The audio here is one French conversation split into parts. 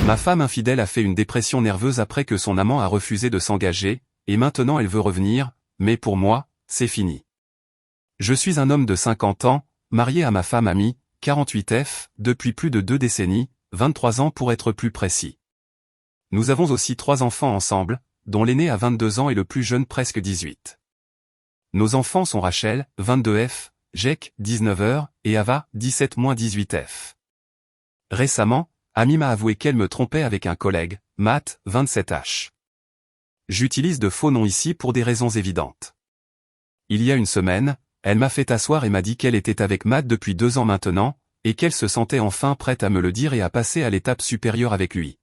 Ma femme infidèle a fait une dépression nerveuse après que son amant a refusé de s'engager, et maintenant elle veut revenir, mais pour moi, c'est fini. Je suis un homme de 50 ans, marié à ma femme amie, 48F, depuis plus de 2 décennies, 23 ans pour être plus précis. Nous avons aussi 3 enfants ensemble, dont l'aîné a 22 ans et le plus jeune presque 18. Nos enfants sont Rachel, 22F, Jake, 19h, et Ava, 17-18F. Récemment, Amy m'a avoué qu'elle me trompait avec un collègue, Matt, 27H. J'utilise de faux noms ici pour des raisons évidentes. Il y a une semaine, elle m'a fait asseoir et m'a dit qu'elle était avec Matt depuis 2 ans maintenant, et qu'elle se sentait enfin prête à me le dire et à passer à l'étape supérieure avec lui.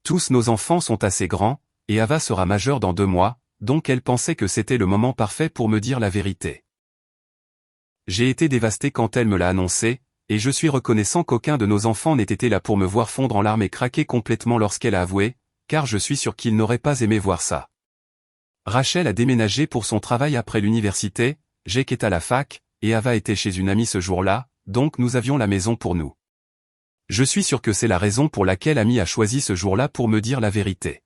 Tous nos enfants sont assez grands, et Ava sera majeure dans 2 mois, donc elle pensait que c'était le moment parfait pour me dire la vérité. J'ai été dévasté quand elle me l'a annoncé, et je suis reconnaissant qu'aucun de nos enfants n'ait été là pour me voir fondre en larmes et craquer complètement lorsqu'elle a avoué, car je suis sûr qu'ils n'auraient pas aimé voir ça. Rachel a déménagé pour son travail après l'université, Jake est à la fac, et Ava était chez une amie ce jour-là, donc nous avions la maison pour nous. Je suis sûr que c'est la raison pour laquelle Amy a choisi ce jour-là pour me dire la vérité.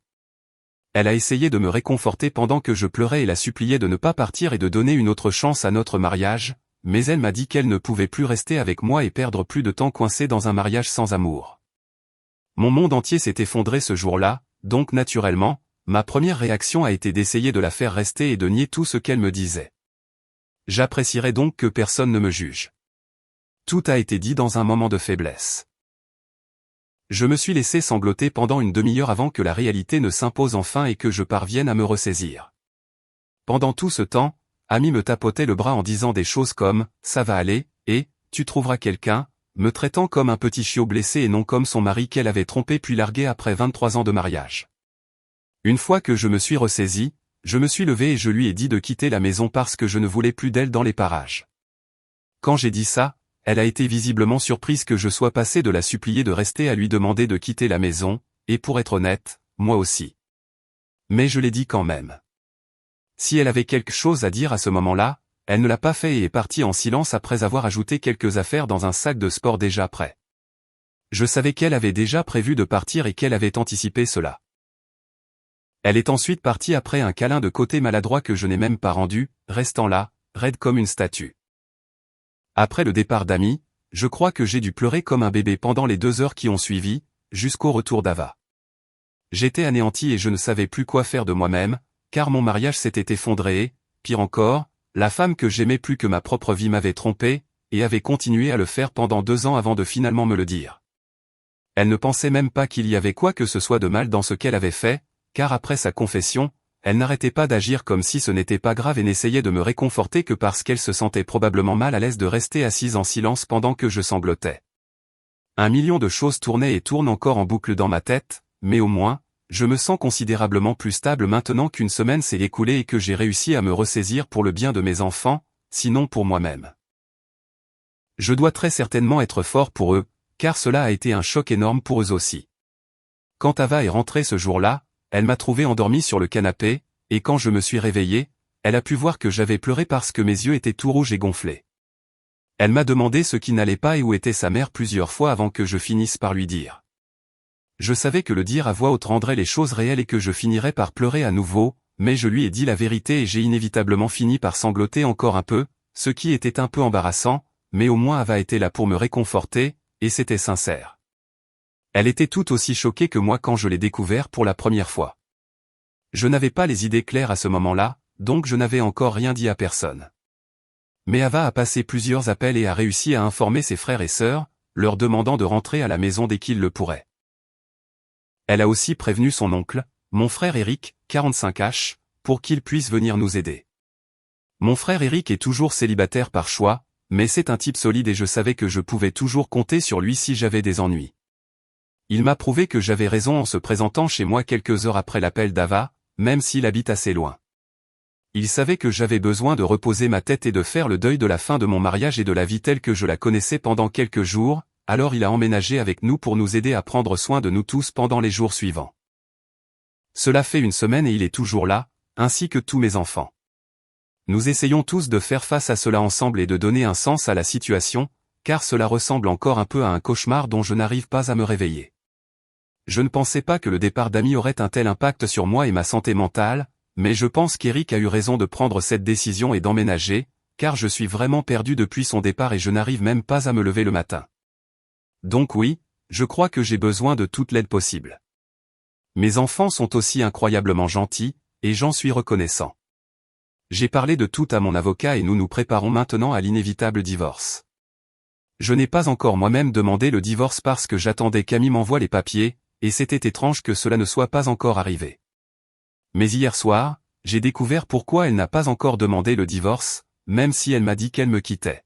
Elle a essayé de me réconforter pendant que je pleurais et la suppliais de ne pas partir et de donner une autre chance à notre mariage, mais elle m'a dit qu'elle ne pouvait plus rester avec moi et perdre plus de temps coincée dans un mariage sans amour. Mon monde entier s'est effondré ce jour-là, donc naturellement, ma première réaction a été d'essayer de la faire rester et de nier tout ce qu'elle me disait. J'apprécierais donc que personne ne me juge. Tout a été dit dans un moment de faiblesse. Je me suis laissé sangloter pendant une demi-heure avant que la réalité ne s'impose enfin et que je parvienne à me ressaisir. Pendant tout ce temps, Amy me tapotait le bras en disant des choses comme « ça va aller » et « tu trouveras quelqu'un », me traitant comme un petit chiot blessé et non comme son mari qu'elle avait trompé puis largué après 23 ans de mariage. Une fois que je me suis ressaisi, je me suis levé et je lui ai dit de quitter la maison parce que je ne voulais plus d'elle dans les parages. Quand j'ai dit ça, elle a été visiblement surprise que je sois passé de la supplier de rester à lui demander de quitter la maison, et pour être honnête, moi aussi. Mais je l'ai dit quand même. Si elle avait quelque chose à dire à ce moment-là, elle ne l'a pas fait et est partie en silence après avoir ajouté quelques affaires dans un sac de sport déjà prêt. Je savais qu'elle avait déjà prévu de partir et qu'elle avait anticipé cela. Elle est ensuite partie après un câlin de côté maladroit que je n'ai même pas rendu, restant là, raide comme une statue. Après le départ d'Amy, je crois que j'ai dû pleurer comme un bébé pendant les 2 heures qui ont suivi, jusqu'au retour d'Ava. J'étais anéanti et je ne savais plus quoi faire de moi-même, car mon mariage s'était effondré et, pire encore, la femme que j'aimais plus que ma propre vie m'avait trompé, et avait continué à le faire pendant 2 ans avant de finalement me le dire. Elle ne pensait même pas qu'il y avait quoi que ce soit de mal dans ce qu'elle avait fait, car après sa confession, elle n'arrêtait pas d'agir comme si ce n'était pas grave et n'essayait de me réconforter que parce qu'elle se sentait probablement mal à l'aise de rester assise en silence pendant que je sanglotais. 1 million de choses tournaient et tournent encore en boucle dans ma tête, mais au moins, je me sens considérablement plus stable maintenant qu'une semaine s'est écoulée et que j'ai réussi à me ressaisir pour le bien de mes enfants, sinon pour moi-même. Je dois très certainement être fort pour eux, car cela a été un choc énorme pour eux aussi. Quand Ava est rentrée ce jour-là, elle m'a trouvé endormi sur le canapé, et quand je me suis réveillé, elle a pu voir que j'avais pleuré parce que mes yeux étaient tout rouges et gonflés. Elle m'a demandé ce qui n'allait pas et où était sa mère plusieurs fois avant que je finisse par lui dire. Je savais que le dire à voix haute rendrait les choses réelles et que je finirais par pleurer à nouveau, mais je lui ai dit la vérité et j'ai inévitablement fini par sangloter encore un peu, ce qui était un peu embarrassant, mais au moins Ava était là pour me réconforter, et c'était sincère. Elle était tout aussi choquée que moi quand je l'ai découvert pour la première fois. Je n'avais pas les idées claires à ce moment-là, donc je n'avais encore rien dit à personne. Mais Ava a passé plusieurs appels et a réussi à informer ses frères et sœurs, leur demandant de rentrer à la maison dès qu'ils le pourraient. Elle a aussi prévenu son oncle, mon frère Eric, 45H, pour qu'il puisse venir nous aider. Mon frère Eric est toujours célibataire par choix, mais c'est un type solide et je savais que je pouvais toujours compter sur lui si j'avais des ennuis. Il m'a prouvé que j'avais raison en se présentant chez moi quelques heures après l'appel d'Ava, même s'il habite assez loin. Il savait que j'avais besoin de reposer ma tête et de faire le deuil de la fin de mon mariage et de la vie telle que je la connaissais pendant quelques jours, alors il a emménagé avec nous pour nous aider à prendre soin de nous tous pendant les jours suivants. Cela fait 1 semaine et il est toujours là, ainsi que tous mes enfants. Nous essayons tous de faire face à cela ensemble et de donner un sens à la situation, car cela ressemble encore un peu à un cauchemar dont je n'arrive pas à me réveiller. Je ne pensais pas que le départ d'Amy aurait un tel impact sur moi et ma santé mentale, mais je pense qu'Eric a eu raison de prendre cette décision et d'emménager, car je suis vraiment perdu depuis son départ et je n'arrive même pas à me lever le matin. Donc oui, je crois que j'ai besoin de toute l'aide possible. Mes enfants sont aussi incroyablement gentils, et j'en suis reconnaissant. J'ai parlé de tout à mon avocat et nous nous préparons maintenant à l'inévitable divorce. Je n'ai pas encore moi-même demandé le divorce parce que j'attendais qu'Amy m'envoie les papiers, et c'était étrange que cela ne soit pas encore arrivé. Mais hier soir, j'ai découvert pourquoi elle n'a pas encore demandé le divorce, même si elle m'a dit qu'elle me quittait.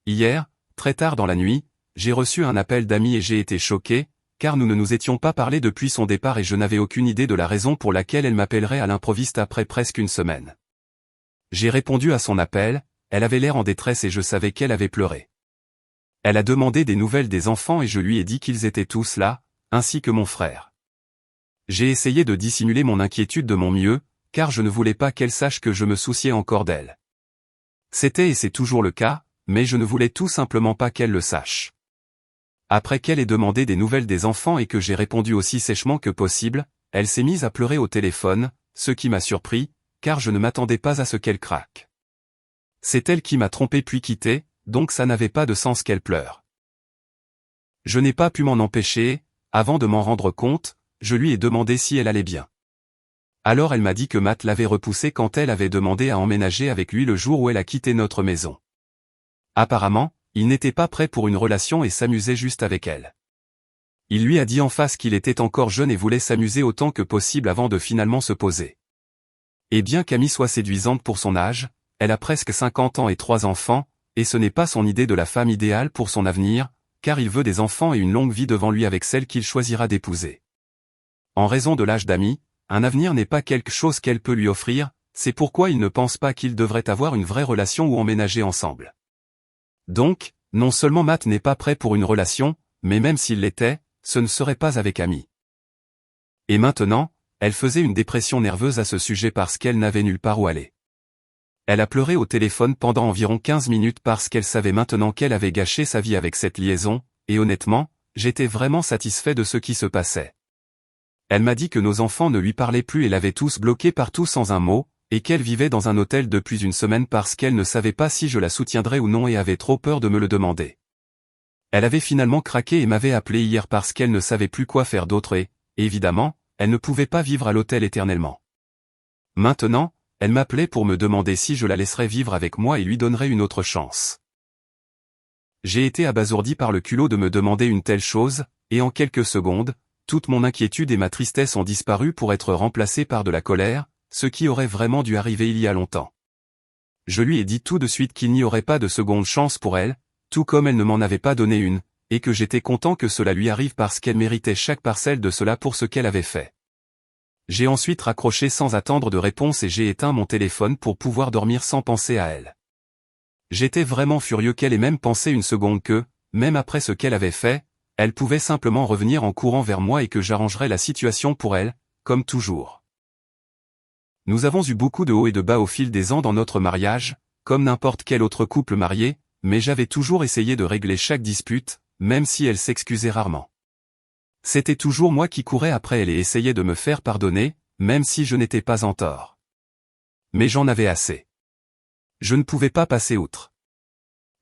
Hier, très tard dans la nuit, j'ai reçu un appel d'Amy et j'ai été choqué, car nous ne nous étions pas parlé depuis son départ et je n'avais aucune idée de la raison pour laquelle elle m'appellerait à l'improviste après presque une semaine. J'ai répondu à son appel, elle avait l'air en détresse et je savais qu'elle avait pleuré. Elle a demandé des nouvelles des enfants et je lui ai dit qu'ils étaient tous là, ainsi que mon frère. J'ai essayé de dissimuler mon inquiétude de mon mieux, car je ne voulais pas qu'elle sache que je me souciais encore d'elle. C'était et c'est toujours le cas, mais je ne voulais tout simplement pas qu'elle le sache. Après qu'elle ait demandé des nouvelles des enfants et que j'ai répondu aussi sèchement que possible, elle s'est mise à pleurer au téléphone, ce qui m'a surpris, car je ne m'attendais pas à ce qu'elle craque. C'est elle qui m'a trompé puis quitté, donc ça n'avait pas de sens qu'elle pleure. Je n'ai pas pu m'en empêcher, avant de m'en rendre compte, je lui ai demandé si elle allait bien. Alors elle m'a dit que Matt l'avait repoussée quand elle avait demandé à emménager avec lui le jour où elle a quitté notre maison. Apparemment, il n'était pas prêt pour une relation et s'amusait juste avec elle. Il lui a dit en face qu'il était encore jeune et voulait s'amuser autant que possible avant de finalement se poser. Et bien qu'Amy soit séduisante pour son âge, elle a presque 50 ans et 3 enfants, et ce n'est pas son idée de la femme idéale pour son avenir, car il veut des enfants et une longue vie devant lui avec celle qu'il choisira d'épouser. En raison de l'âge d'Amy, un avenir n'est pas quelque chose qu'elle peut lui offrir, c'est pourquoi il ne pense pas qu'ils devraient avoir une vraie relation ou emménager ensemble. Donc, non seulement Matt n'est pas prêt pour une relation, mais même s'il l'était, ce ne serait pas avec Amy. Et maintenant, elle faisait une dépression nerveuse à ce sujet parce qu'elle n'avait nulle part où aller. Elle a pleuré au téléphone pendant environ 15 minutes parce qu'elle savait maintenant qu'elle avait gâché sa vie avec cette liaison, et honnêtement, j'étais vraiment satisfait de ce qui se passait. Elle m'a dit que nos enfants ne lui parlaient plus et l'avaient tous bloqué partout sans un mot, et qu'elle vivait dans un hôtel depuis une semaine parce qu'elle ne savait pas si je la soutiendrais ou non et avait trop peur de me le demander. Elle avait finalement craqué et m'avait appelé hier parce qu'elle ne savait plus quoi faire d'autre et, évidemment, elle ne pouvait pas vivre à l'hôtel éternellement. Maintenant, elle m'appelait pour me demander si je la laisserais vivre avec moi et lui donnerais une autre chance. J'ai été abasourdi par le culot de me demander une telle chose, et en quelques secondes, toute mon inquiétude et ma tristesse ont disparu pour être remplacées par de la colère, ce qui aurait vraiment dû arriver il y a longtemps. Je lui ai dit tout de suite qu'il n'y aurait pas de seconde chance pour elle, tout comme elle ne m'en avait pas donné une, et que j'étais content que cela lui arrive parce qu'elle méritait chaque parcelle de cela pour ce qu'elle avait fait. J'ai ensuite raccroché sans attendre de réponse et j'ai éteint mon téléphone pour pouvoir dormir sans penser à elle. J'étais vraiment furieux qu'elle ait même pensé une seconde que, même après ce qu'elle avait fait, elle pouvait simplement revenir en courant vers moi et que j'arrangerais la situation pour elle, comme toujours. Nous avons eu beaucoup de hauts et de bas au fil des ans dans notre mariage, comme n'importe quel autre couple marié, mais j'avais toujours essayé de régler chaque dispute, même si elle s'excusait rarement. C'était toujours moi qui courais après elle et essayais de me faire pardonner, même si je n'étais pas en tort. Mais j'en avais assez. Je ne pouvais pas passer outre.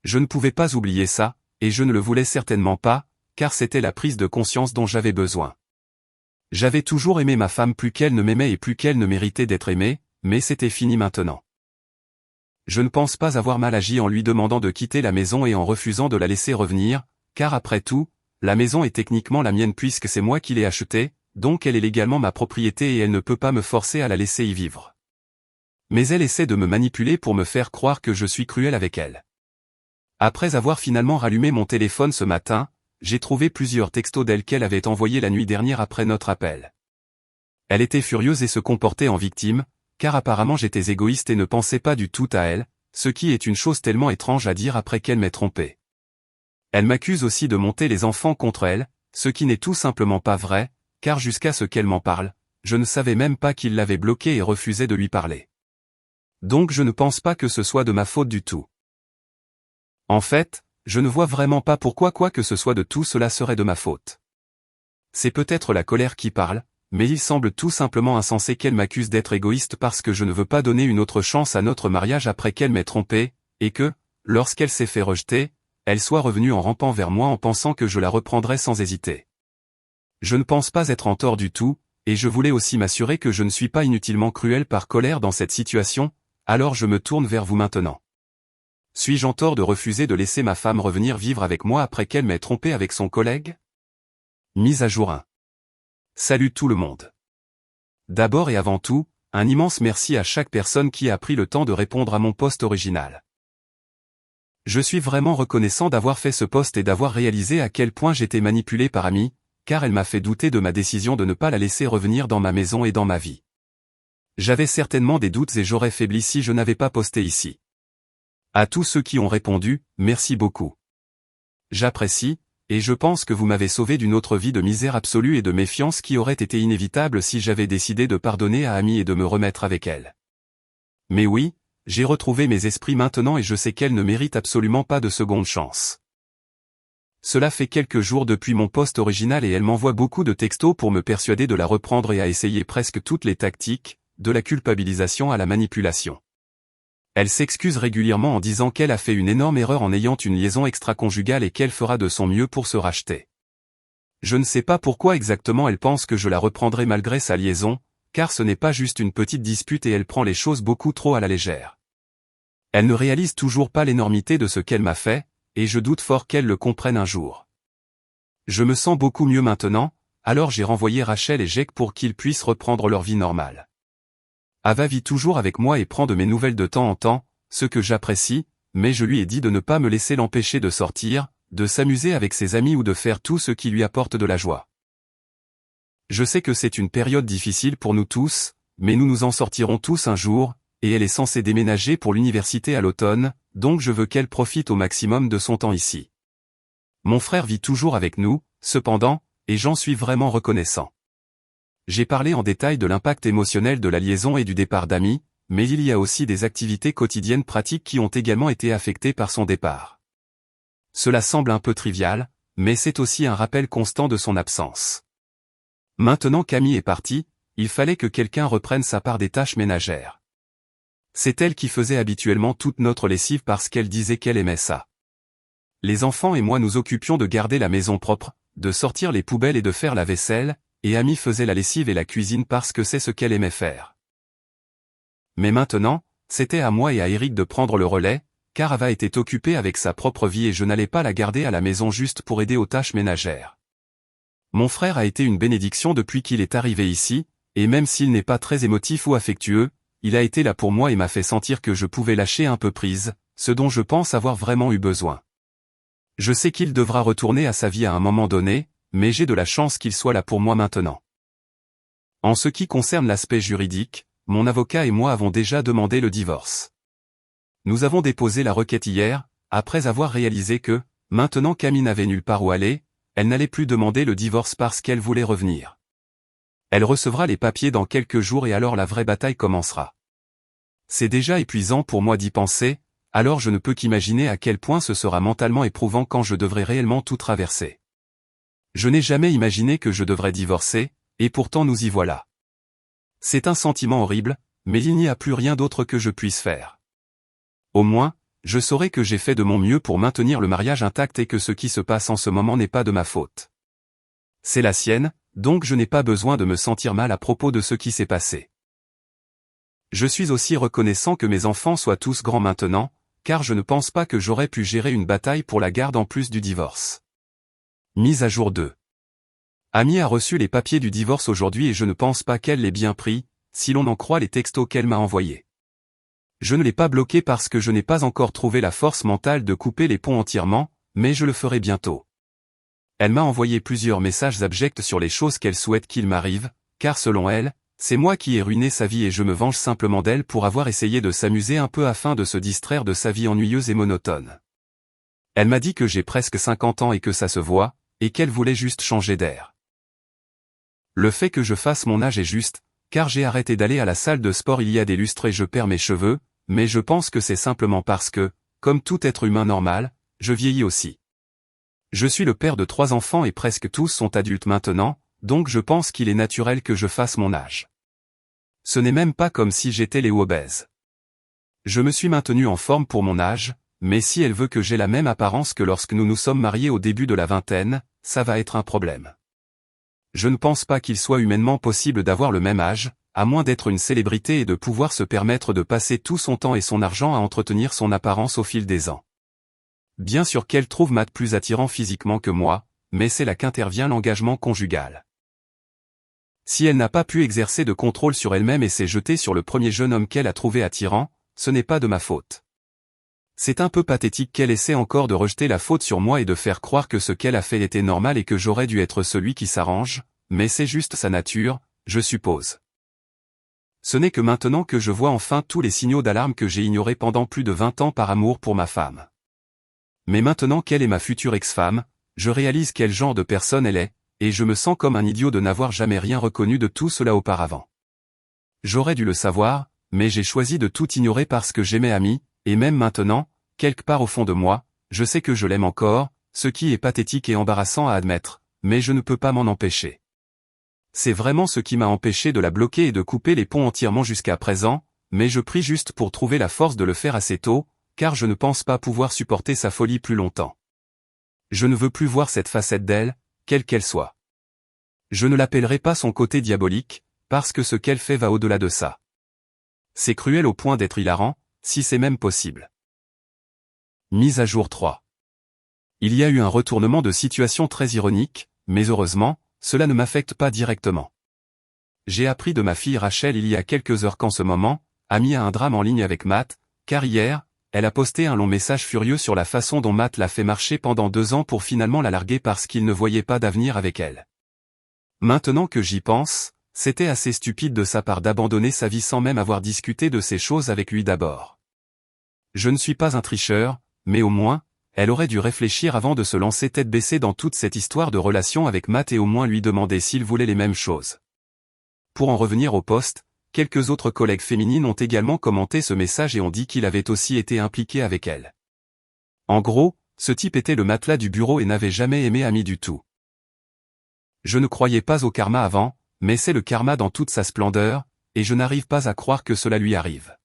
Je ne pouvais pas oublier ça, et je ne le voulais certainement pas, car c'était la prise de conscience dont j'avais besoin. J'avais toujours aimé ma femme plus qu'elle ne m'aimait et plus qu'elle ne méritait d'être aimée, mais c'était fini maintenant. Je ne pense pas avoir mal agi en lui demandant de quitter la maison et en refusant de la laisser revenir, car après tout, la maison est techniquement la mienne puisque c'est moi qui l'ai achetée, donc elle est légalement ma propriété et elle ne peut pas me forcer à la laisser y vivre. Mais elle essaie de me manipuler pour me faire croire que je suis cruel avec elle. Après avoir finalement rallumé mon téléphone ce matin, j'ai trouvé plusieurs textos d'elle qu'elle avait envoyés la nuit dernière après notre appel. Elle était furieuse et se comportait en victime, car apparemment j'étais égoïste et ne pensais pas du tout à elle, ce qui est une chose tellement étrange à dire après qu'elle m'ait trompé. Elle m'accuse aussi de monter les enfants contre elle, ce qui n'est tout simplement pas vrai, car jusqu'à ce qu'elle m'en parle, je ne savais même pas qu'il l'avait bloquée et refusait de lui parler. Donc je ne pense pas que ce soit de ma faute du tout. En fait, je ne vois vraiment pas pourquoi quoi que ce soit de tout cela serait de ma faute. C'est peut-être la colère qui parle, mais il semble tout simplement insensé qu'elle m'accuse d'être égoïste parce que je ne veux pas donner une autre chance à notre mariage après qu'elle m'ait trompé, et que, lorsqu'elle s'est fait rejeter, elle soit revenue en rampant vers moi en pensant que je la reprendrais sans hésiter. Je ne pense pas être en tort du tout, et je voulais aussi m'assurer que je ne suis pas inutilement cruel par colère dans cette situation, alors je me tourne vers vous maintenant. Suis-je en tort de refuser de laisser ma femme revenir vivre avec moi après qu'elle m'ait trompé avec son collègue? Mise à jour 1. Salut tout le monde. D'abord et avant tout, un immense merci à chaque personne qui a pris le temps de répondre à mon post original. Je suis vraiment reconnaissant d'avoir fait ce post et d'avoir réalisé à quel point j'étais manipulé par Amy, car elle m'a fait douter de ma décision de ne pas la laisser revenir dans ma maison et dans ma vie. J'avais certainement des doutes et j'aurais faibli si je n'avais pas posté ici. À tous ceux qui ont répondu, merci beaucoup. J'apprécie, et je pense que vous m'avez sauvé d'une autre vie de misère absolue et de méfiance qui aurait été inévitable si j'avais décidé de pardonner à Amy et de me remettre avec elle. Mais oui, j'ai retrouvé mes esprits maintenant et je sais qu'elle ne mérite absolument pas de seconde chance. Cela fait quelques jours depuis mon post original et elle m'envoie beaucoup de textos pour me persuader de la reprendre et à essayer presque toutes les tactiques, de la culpabilisation à la manipulation. Elle s'excuse régulièrement en disant qu'elle a fait une énorme erreur en ayant une liaison extra-conjugale et qu'elle fera de son mieux pour se racheter. Je ne sais pas pourquoi exactement elle pense que je la reprendrai malgré sa liaison, car ce n'est pas juste une petite dispute et elle prend les choses beaucoup trop à la légère. Elle ne réalise toujours pas l'énormité de ce qu'elle m'a fait, et je doute fort qu'elle le comprenne un jour. Je me sens beaucoup mieux maintenant, alors j'ai renvoyé Rachel et Jake pour qu'ils puissent reprendre leur vie normale. Ava vit toujours avec moi et prend de mes nouvelles de temps en temps, ce que j'apprécie, mais je lui ai dit de ne pas me laisser l'empêcher de sortir, de s'amuser avec ses amis ou de faire tout ce qui lui apporte de la joie. Je sais que c'est une période difficile pour nous tous, mais nous nous en sortirons tous un jour, et elle est censée déménager pour l'université à l'automne, donc je veux qu'elle profite au maximum de son temps ici. Mon frère vit toujours avec nous, cependant, et j'en suis vraiment reconnaissant. J'ai parlé en détail de l'impact émotionnel de la liaison et du départ d'Amy, mais il y a aussi des activités quotidiennes pratiques qui ont également été affectées par son départ. Cela semble un peu trivial, mais c'est aussi un rappel constant de son absence. Maintenant qu'Amy est partie, il fallait que quelqu'un reprenne sa part des tâches ménagères. C'est elle qui faisait habituellement toute notre lessive parce qu'elle disait qu'elle aimait ça. Les enfants et moi nous occupions de garder la maison propre, de sortir les poubelles et de faire la vaisselle, et Amy faisait la lessive et la cuisine parce que c'est ce qu'elle aimait faire. Mais maintenant, c'était à moi et à Eric de prendre le relais, car Ava était occupée avec sa propre vie et je n'allais pas la garder à la maison juste pour aider aux tâches ménagères. Mon frère a été une bénédiction depuis qu'il est arrivé ici, et même s'il n'est pas très émotif ou affectueux, il a été là pour moi et m'a fait sentir que je pouvais lâcher un peu prise, ce dont je pense avoir vraiment eu besoin. Je sais qu'il devra retourner à sa vie à un moment donné, mais j'ai de la chance qu'il soit là pour moi maintenant. En ce qui concerne l'aspect juridique, mon avocat et moi avons déjà demandé le divorce. Nous avons déposé la requête hier, après avoir réalisé que, maintenant qu'Amy n'avait nulle part où aller, elle n'allait plus demander le divorce parce qu'elle voulait revenir. Elle recevra les papiers dans quelques jours et alors la vraie bataille commencera. C'est déjà épuisant pour moi d'y penser, alors je ne peux qu'imaginer à quel point ce sera mentalement éprouvant quand je devrai réellement tout traverser. Je n'ai jamais imaginé que je devrais divorcer, et pourtant nous y voilà. C'est un sentiment horrible, mais il n'y a plus rien d'autre que je puisse faire. Au moins, je saurai que j'ai fait de mon mieux pour maintenir le mariage intact et que ce qui se passe en ce moment n'est pas de ma faute. C'est la sienne, donc je n'ai pas besoin de me sentir mal à propos de ce qui s'est passé. Je suis aussi reconnaissant que mes enfants soient tous grands maintenant, car je ne pense pas que j'aurais pu gérer une bataille pour la garde en plus du divorce. Mise à jour 2. Amy a reçu les papiers du divorce aujourd'hui et je ne pense pas qu'elle l'ait bien pris, si l'on en croit les textos qu'elle m'a envoyés. Je ne l'ai pas bloqué parce que je n'ai pas encore trouvé la force mentale de couper les ponts entièrement, mais je le ferai bientôt. Elle m'a envoyé plusieurs messages abjects sur les choses qu'elle souhaite qu'il m'arrive, car selon elle, c'est moi qui ai ruiné sa vie et je me venge simplement d'elle pour avoir essayé de s'amuser un peu afin de se distraire de sa vie ennuyeuse et monotone. Elle m'a dit que j'ai presque 50 ans et que ça se voit, et qu'elle voulait juste changer d'air. Le fait que je fasse mon âge est juste, car j'ai arrêté d'aller à la salle de sport il y a des lustres et je perds mes cheveux, mais je pense que c'est simplement parce que, comme tout être humain normal, je vieillis aussi. Je suis le père de 3 enfants et presque tous sont adultes maintenant, donc je pense qu'il est naturel que je fasse mon âge. Ce n'est même pas comme si j'étais Léo obèse. Je me suis maintenu en forme pour mon âge, mais si elle veut que j'ai la même apparence que lorsque nous nous sommes mariés au début de la vingtaine, ça va être un problème. Je ne pense pas qu'il soit humainement possible d'avoir le même âge, à moins d'être une célébrité et de pouvoir se permettre de passer tout son temps et son argent à entretenir son apparence au fil des ans. Bien sûr qu'elle trouve Matt plus attirant physiquement que moi, mais c'est là qu'intervient l'engagement conjugal. Si elle n'a pas pu exercer de contrôle sur elle-même et s'est jetée sur le premier jeune homme qu'elle a trouvé attirant, ce n'est pas de ma faute. C'est un peu pathétique qu'elle essaie encore de rejeter la faute sur moi et de faire croire que ce qu'elle a fait était normal et que j'aurais dû être celui qui s'arrange, mais c'est juste sa nature, je suppose. Ce n'est que maintenant que je vois enfin tous les signaux d'alarme que j'ai ignorés pendant plus de 20 ans par amour pour ma femme. Mais maintenant qu'elle est ma future ex-femme, je réalise quel genre de personne elle est, et je me sens comme un idiot de n'avoir jamais rien reconnu de tout cela auparavant. J'aurais dû le savoir, mais j'ai choisi de tout ignorer parce que j'aimais Amy, et même maintenant, quelque part au fond de moi, je sais que je l'aime encore, ce qui est pathétique et embarrassant à admettre, mais je ne peux pas m'en empêcher. C'est vraiment ce qui m'a empêché de la bloquer et de couper les ponts entièrement jusqu'à présent, mais je prie juste pour trouver la force de le faire assez tôt, car je ne pense pas pouvoir supporter sa folie plus longtemps. Je ne veux plus voir cette facette d'elle, quelle qu'elle soit. Je ne l'appellerai pas son côté diabolique, parce que ce qu'elle fait va au-delà de ça. C'est cruel au point d'être hilarant, si c'est même possible. Mise à jour 3. Il y a eu un retournement de situation très ironique, mais heureusement, cela ne m'affecte pas directement. J'ai appris de ma fille Rachel il y a quelques heures qu'en ce moment, Amy a un drame en ligne avec Matt, car hier, elle a posté un long message furieux sur la façon dont Matt l'a fait marcher pendant 2 ans pour finalement la larguer parce qu'il ne voyait pas d'avenir avec elle. Maintenant que j'y pense, c'était assez stupide de sa part d'abandonner sa vie sans même avoir discuté de ces choses avec lui d'abord. Je ne suis pas un tricheur, mais au moins, elle aurait dû réfléchir avant de se lancer tête baissée dans toute cette histoire de relation avec Matt et au moins lui demander s'il voulait les mêmes choses. Pour en revenir au post, quelques autres collègues féminines ont également commenté ce message et ont dit qu'il avait aussi été impliqué avec elle. En gros, ce type était le matelas du bureau et n'avait jamais aimé Amy du tout. Je ne croyais pas au karma avant, mais c'est le karma dans toute sa splendeur, et je n'arrive pas à croire que cela lui arrive.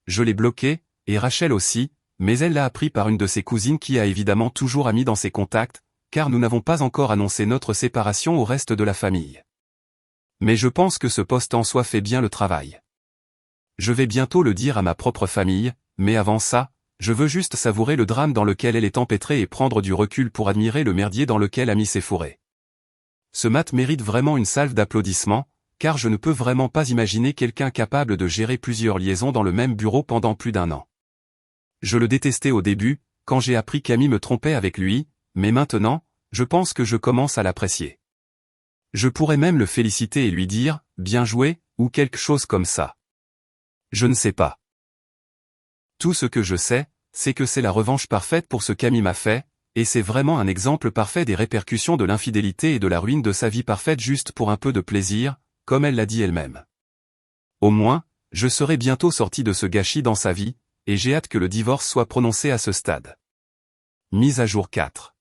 Je l'ai bloqué, et Rachel aussi, mais elle l'a appris par une de ses cousines qui a évidemment toujours Amy dans ses contacts, car nous n'avons pas encore annoncé notre séparation au reste de la famille. Mais je pense que ce post en soi fait bien le travail. Je vais bientôt le dire à ma propre famille, mais avant ça, je veux juste savourer le drame dans lequel elle est empêtrée et prendre du recul pour admirer le merdier dans lequel Amy s'est fourrée. Ce Matt mérite vraiment une salve d'applaudissements, car je ne peux vraiment pas imaginer quelqu'un capable de gérer plusieurs liaisons dans le même bureau pendant plus d'1 an. Je le détestais au début, quand j'ai appris qu'Amy me trompait avec lui, mais maintenant, je pense que je commence à l'apprécier. Je pourrais même le féliciter et lui dire « bien joué » ou quelque chose comme ça. Je ne sais pas. Tout ce que je sais, c'est que c'est la revanche parfaite pour ce qu'Amy m'a fait, et c'est vraiment un exemple parfait des répercussions de l'infidélité et de la ruine de sa vie parfaite juste pour un peu de plaisir, comme elle l'a dit elle-même. Au moins, je serai bientôt sorti de ce gâchis dans sa vie, et j'ai hâte que le divorce soit prononcé à ce stade. Mise à jour 4.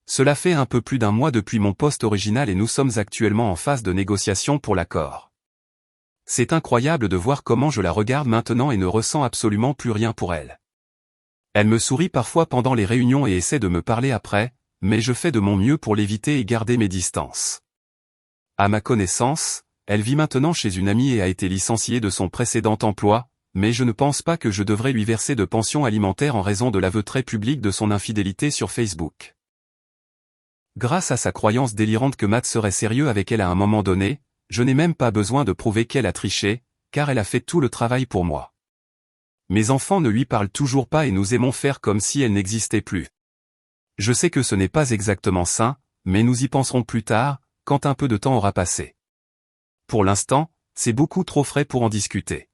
Cela fait un peu plus d'1 mois depuis mon post original et nous sommes actuellement en phase de négociation pour l'accord. C'est incroyable de voir comment je la regarde maintenant et ne ressens absolument plus rien pour elle. Elle me sourit parfois pendant les réunions et essaie de me parler après, mais je fais de mon mieux pour l'éviter et garder mes distances. À ma connaissance, elle vit maintenant chez une amie et a été licenciée de son précédent emploi, mais je ne pense pas que je devrais lui verser de pension alimentaire en raison de l'aveu très public de son infidélité sur Facebook. Grâce à sa croyance délirante que Matt serait sérieux avec elle à un moment donné, je n'ai même pas besoin de prouver qu'elle a triché, car elle a fait tout le travail pour moi. Mes enfants ne lui parlent toujours pas et nous aimons faire comme si elle n'existait plus. Je sais que ce n'est pas exactement sain, mais nous y penserons plus tard, quand un peu de temps aura passé. Pour l'instant, c'est beaucoup trop frais pour en discuter.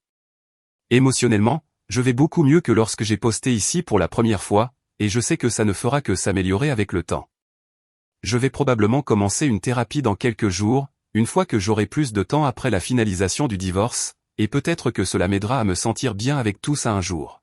Émotionnellement, je vais beaucoup mieux que lorsque j'ai posté ici pour la première fois, et je sais que ça ne fera que s'améliorer avec le temps. Je vais probablement commencer une thérapie dans quelques jours, une fois que j'aurai plus de temps après la finalisation du divorce, et peut-être que cela m'aidera à me sentir bien avec tout ça un jour.